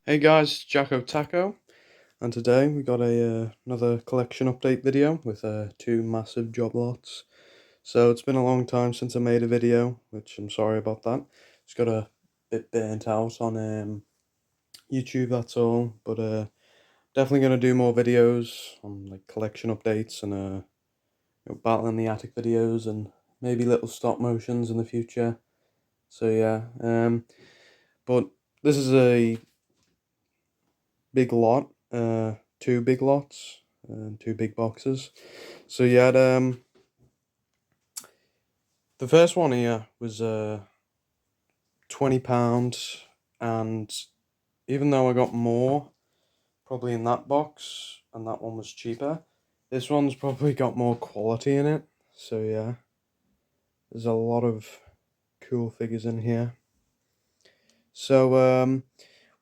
Hey guys, Jacko Taco, and today we got another collection update video with two massive job lots. So it's been a long time since I made a video, which I'm sorry about that. Just got a bit burnt out on YouTube, that's all. But definitely gonna do more videos on like collection updates and Battle in the Attic videos and maybe little stop motions in the future. So yeah, but this is a big lot, two big lots, and two big boxes. So you had the first one here was £20, and even though I got more probably in that box and that one was cheaper, this one's probably got more quality in it. So yeah, there's a lot of cool figures in here. So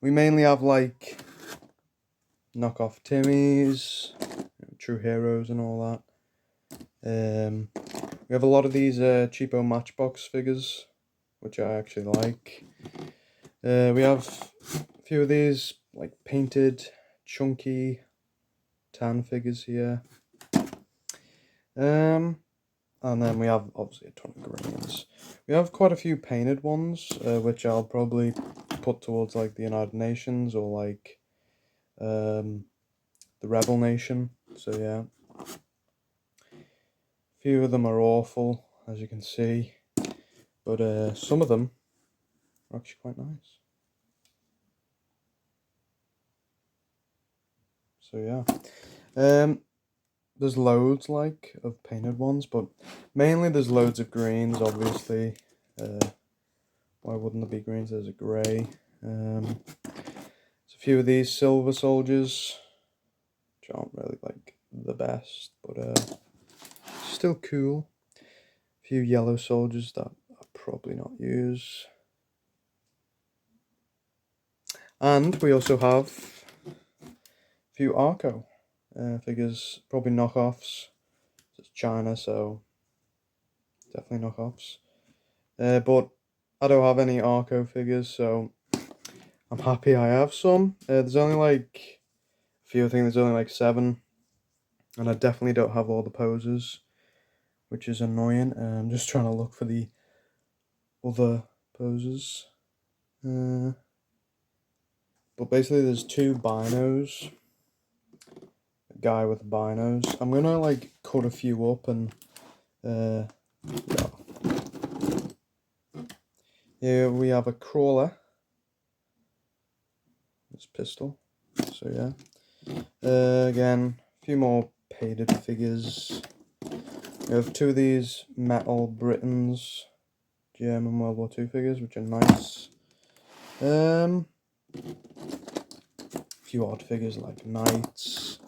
we mainly have like knockoff Timmys, True Heroes and all that. We have a lot of these cheapo Matchbox figures, which I actually like. We have a few of these like painted, chunky tan figures here. And then we have obviously a ton of greens. We have quite a few painted ones, which I'll probably put towards like the United Nations or like the Rebel Nation. So yeah. Few of them are awful, as you can see, but some of them are actually quite nice. So yeah, there's loads like of painted ones, but mainly there's loads of greens. Obviously, why wouldn't there be greens? There's a grey. There's a few of these silver soldiers, which aren't really like the best, but still cool. A few yellow soldiers that I'll probably not use. And we also have a few Arco figures, probably knockoffs. It's China, so definitely knockoffs. But I don't have any Arco figures, so I'm happy I have some. There's only like a few, I think there's only like 7, and I definitely don't have all the poses, which is annoying. I'm just trying to look for the other poses. But basically there's 2 binos. A guy with binos. I'm gonna like cut a few up and yeah. Here we have a crawler. This pistol. So yeah. Again, a few more painted figures. We have 2 of these metal Britons, German World War II figures, which are nice. A few odd figures like knights,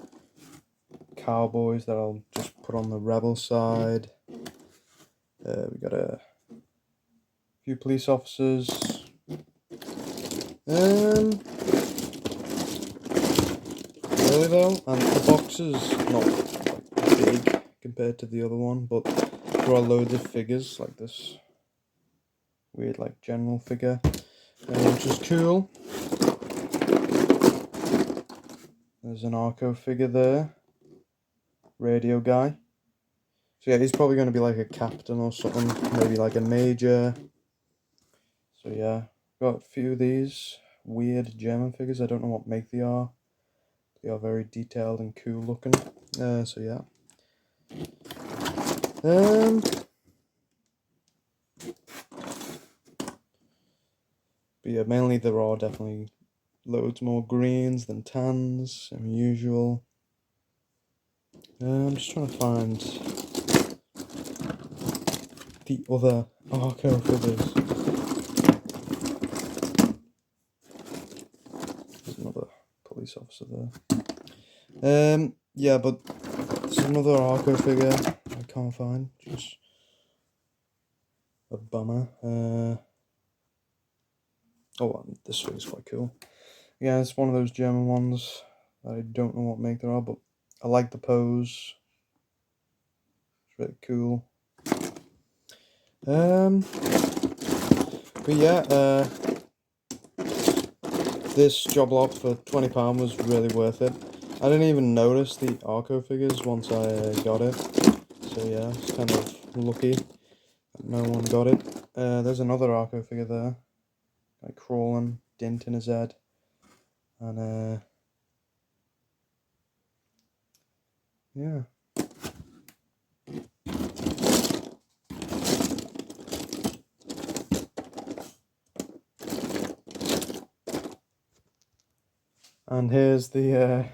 cowboys that I'll just put on the rebel side. We got a few police officers. Really though, and the box is not like big compared to the other one, but there are loads of figures like this weird like general figure, which is cool. There's an Arco figure there, radio guy. So yeah, he's probably going to be like a captain or something, maybe like a major. So yeah, got a few of these weird German figures. I don't know what make they are. They are very detailed and cool looking. So yeah. But yeah, mainly there are definitely loads more greens than tans, as usual. I'm just trying to find the other Arco figures. There's another police officer there. Yeah, but there's another Arco figure I can't find. Just a bummer. Oh, this figure's quite cool. Yeah, it's one of those German ones. I don't know what make they are, but I like the pose. It's really cool. But yeah, This job lot for £20 was really worth it. I didn't even notice the Arco figures once I got it. So yeah, it's kind of lucky that no one got it. There's another Arco figure there. Like crawling, dint in his head. And yeah. And here's the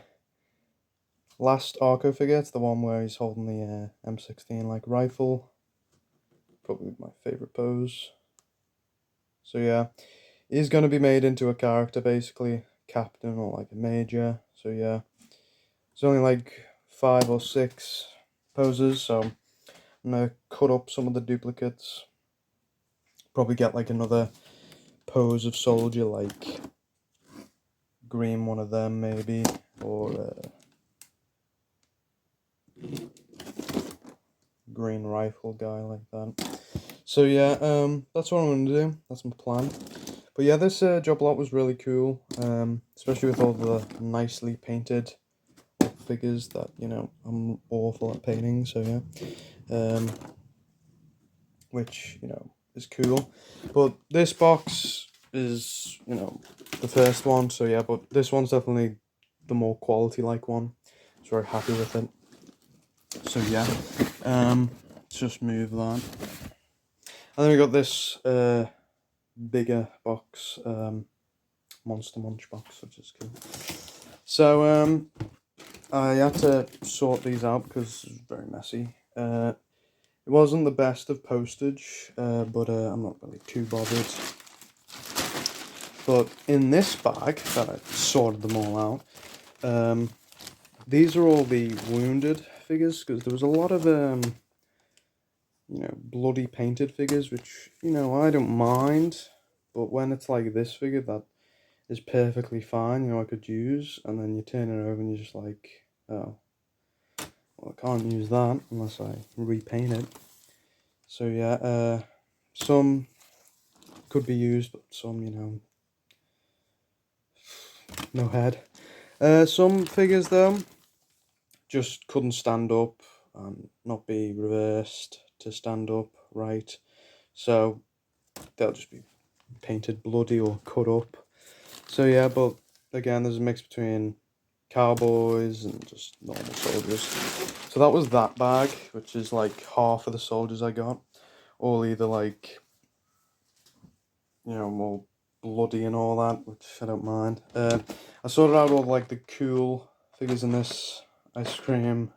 last Arco figure. It's the one where he's holding the M16 like rifle. Probably my favourite pose. So yeah, he's going to be made into a character basically, captain or like a major. So yeah, it's only like 5 or 6 poses, so I'm going to cut up some of the duplicates. Probably get like another pose of soldier, like green one of them maybe, or green rifle guy like that. So yeah, that's what I'm gonna do. That's my plan. But yeah, this job lot was really cool, especially with all the nicely painted figures that, you know, I'm awful at painting, so yeah, which, you know, is cool. But this box is, you know, the first one, so yeah, but this one's definitely the more quality like one. So very happy with it. So yeah, let's just move that. And then we got this bigger box, Monster Munch box, which is cool. So I had to sort these out because it was very messy. It wasn't the best of postage, but I'm not really too bothered. But in this bag that I sorted them all out, these are all the wounded figures, because there was a lot of you know, bloody painted figures, which, you know, I don't mind, but when it's like this figure that is perfectly fine, you know, I could use, and then you turn it over and you're just like, oh, well, I can't use that unless I repaint it. So yeah, some could be used, but some, you know, no head. Some figures though just couldn't stand up and not be reversed to stand up right, so they'll just be painted bloody or cut up. So yeah, but again, there's a mix between cowboys and just normal soldiers. So that was that bag, which is like half of the soldiers I got, all either like, you know, more bloody and all that, which I don't mind. I sorted out all like the cool figures in this ice cream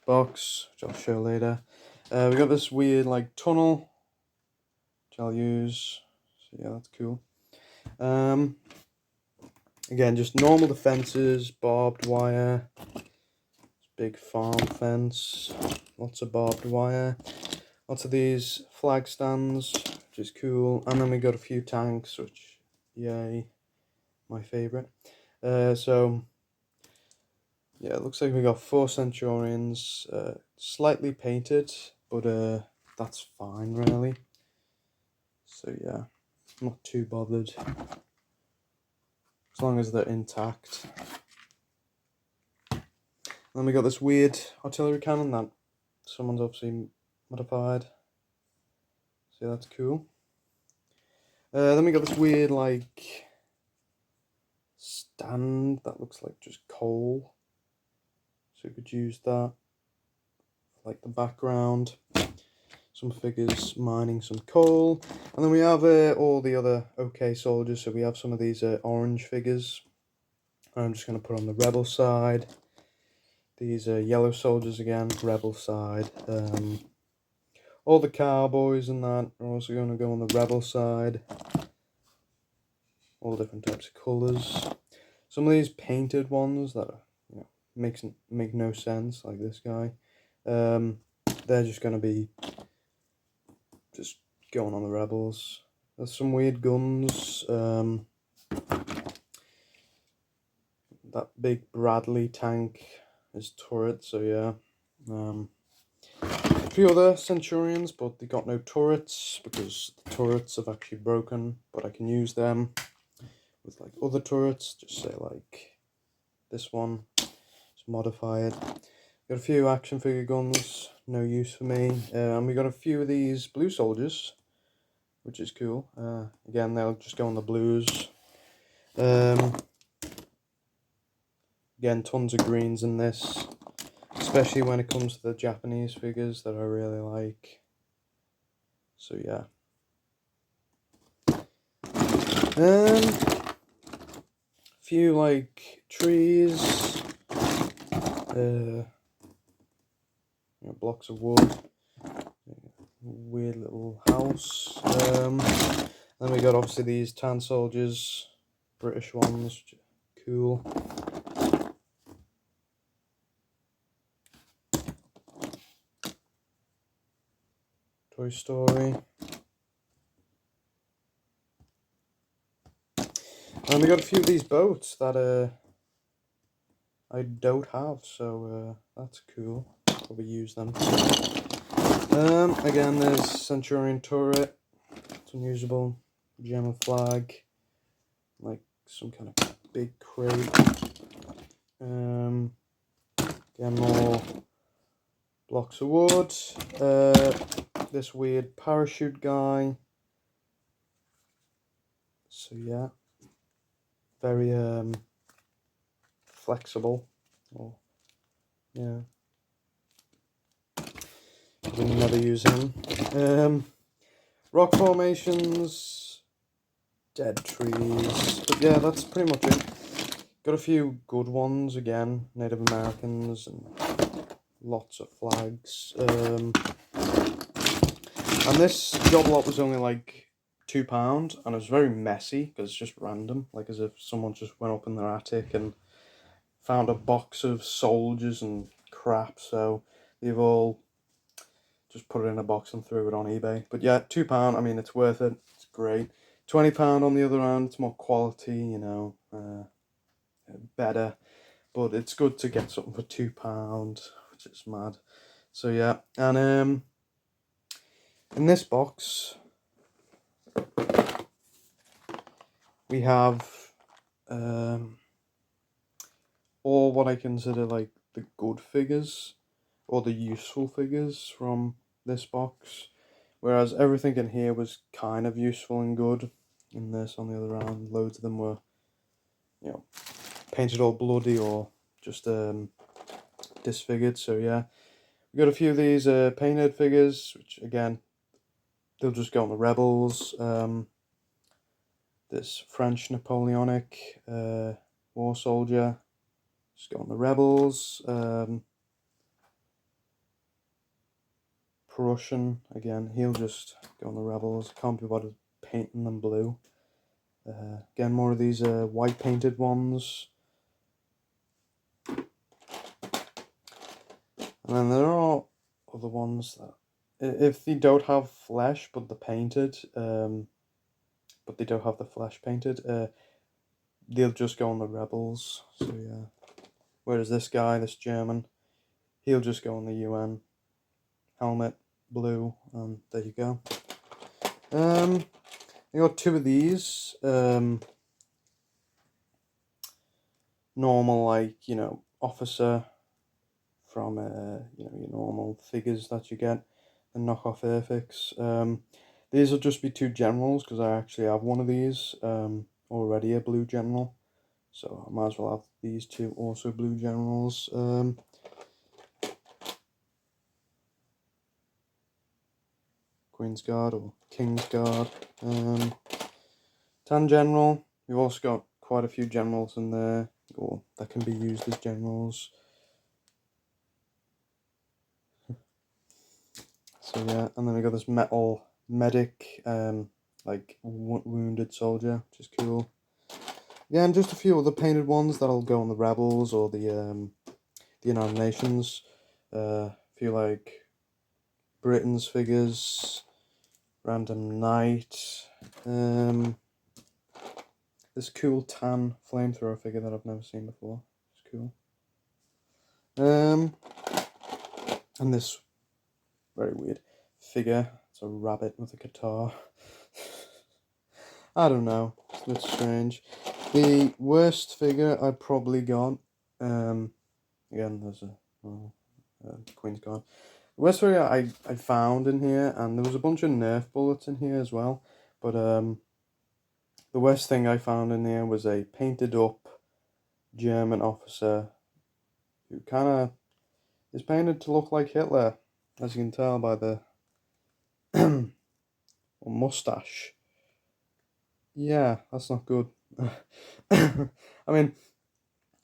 box, which I'll show later. We got this weird like tunnel, which I'll use. So yeah, that's cool. Again, just normal defences, barbed wire, big farm fence, lots of barbed wire, lots of these flag stands, which is cool, and then we got a few tanks, which, yay, my favourite. So, yeah, it looks like we got 4 Centurions, slightly painted, but that's fine, really. So, yeah, not too bothered, as long as they're intact. Then we got this weird artillery cannon that someone's obviously modified. So that's cool. Then we got this weird like stand that looks like just coal. So we could use that for like the background. Some figures mining some coal. And then we have all the other OK soldiers. So we have some of these orange figures. I'm just going to put on the rebel side. These yellow soldiers again, rebel side. All the cowboys and that are also going to go on the rebel side. All different types of colours. Some of these painted ones that are, you know, make no sense, like this guy. They're just going to be just going on the rebels. There's some weird guns. That big Bradley tank is turret, so yeah. A few other Centurions, but they got no turrets because the turrets have actually broken, but I can use them. with like other turrets. Just say like this one, just modify it. Got a few action figure guns, no use for me. And we got a few of these blue soldiers, which is cool. Again, they'll just go on the blues. Again, tons of greens in this, especially when it comes to the Japanese figures that I really like. So yeah. Few like trees, blocks of wood, weird little house. Then we got obviously these tan soldiers, British ones, which are cool. Toy Story. And we got a few of these boats that I don't have, so that's cool. Probably use them. Again, there's Centurion turret. It's unusable. German flag. Like some kind of big crate. Again, more blocks of wood. This weird parachute guy. So yeah, very flexible. Or yeah, we never use him. Rock formations, dead trees. But yeah, that's pretty much it. Got a few good ones again, Native Americans and lots of flags. And this job lot was only like £2, and it was very messy because it's just random, like as if someone just went up in their attic and found a box of soldiers and crap. So they've all just put it in a box and threw it on eBay. But yeah, £2. I mean, it's worth it. It's great. £20 on the other hand. It's more quality, you know, better. But it's good to get something for £2, which is mad. So yeah, and in this box we have all what I consider like the good figures or the useful figures from this box, whereas everything in here was kind of useful and good. In this, on the other hand, loads of them were, you know, painted all bloody or just disfigured. So yeah, we got a few of these painted figures, which again, they'll just go on the Rebels. This French Napoleonic war soldier, just go on the Rebels. Prussian, again, he'll just go on the Rebels. Can't be bothered painting them blue. Again, more of these white painted ones. And then there are other ones that, if they don't have flesh but they're painted, but they don't have the flesh painted, they'll just go on the Rebels. So yeah. Whereas this guy, this German, he'll just go on the UN. Helmet, blue, and there you go. I got two of these. Normal, like, you know, officer from, you know, your normal figures that you get, and knockoff Airfix. These will just be two generals, because I actually have one of these, already, a blue general. So I might as well have these two also blue generals. Queen's Guard or King's Guard. Tan General. We've also got quite a few generals in there, or that can be used as generals. So yeah, and then we got this metal medic, like wounded soldier, which is cool. Yeah, and just a few other painted ones that'll go on the Rebels or the United Nations. A few like Britain's figures, Random Knight, this cool tan flamethrower figure that I've never seen before. It's cool. And this very weird figure. It's a rabbit with a guitar. I don't know. It's a bit strange. The worst figure I probably got, again, there's Queen's card. The worst figure I found in here, and there was a bunch of Nerf bullets in here as well, but the worst thing I found in here was a painted up German officer who kind of is painted to look like Hitler, as you can tell by the mustache. Yeah, that's not good. I mean,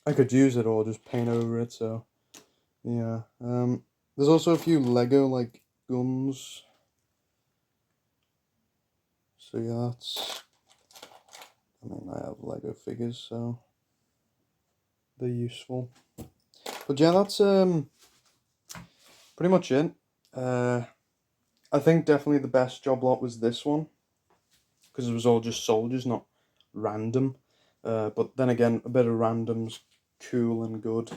I could use it or just paint over it, so yeah. There's also a few Lego like guns. So yeah, I mean, I have Lego figures, so they're useful. But yeah, that's pretty much it. I think definitely the best job lot was this one, because it was all just soldiers, not random. But then again, a bit of random's cool and good.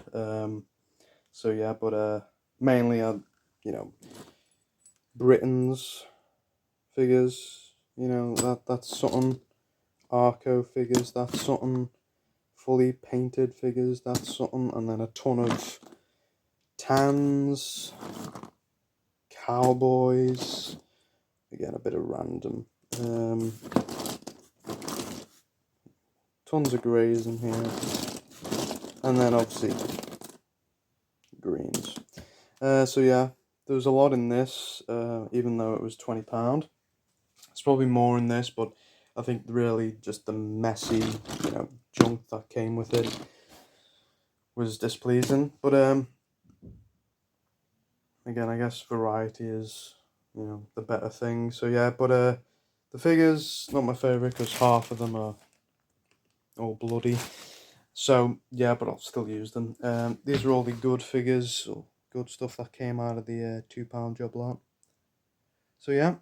So yeah, but mainly you know, Britain's figures. You know, that's something. Arco figures, that's something. Fully painted figures, that's something. And then a ton of tans, cowboys. Again, a bit of random. Tons of greys in here. And then obviously greens. So yeah, there was a lot in this, even though it was £20. It's probably more in this, but I think really just the messy, junk that came with it was displeasing. But again, I guess variety is, the better thing. So yeah, but the figures not my favorite because half of them are all bloody. So yeah, but I'll still use them. These are all the good figures, or good stuff that came out of the £2 job lot. So yeah.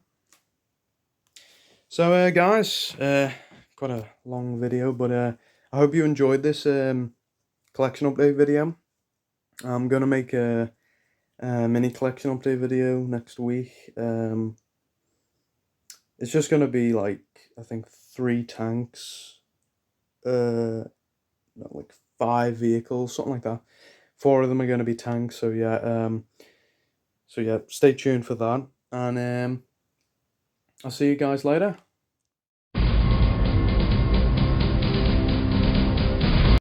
So guys, quite a long video, but I hope you enjoyed this collection update video. I'm gonna make a mini collection update video next week. It's just gonna be like, I think 3 tanks, like 5 vehicles, something like that. 4 of them are gonna be tanks. So yeah, stay tuned for that, and I'll see you guys later.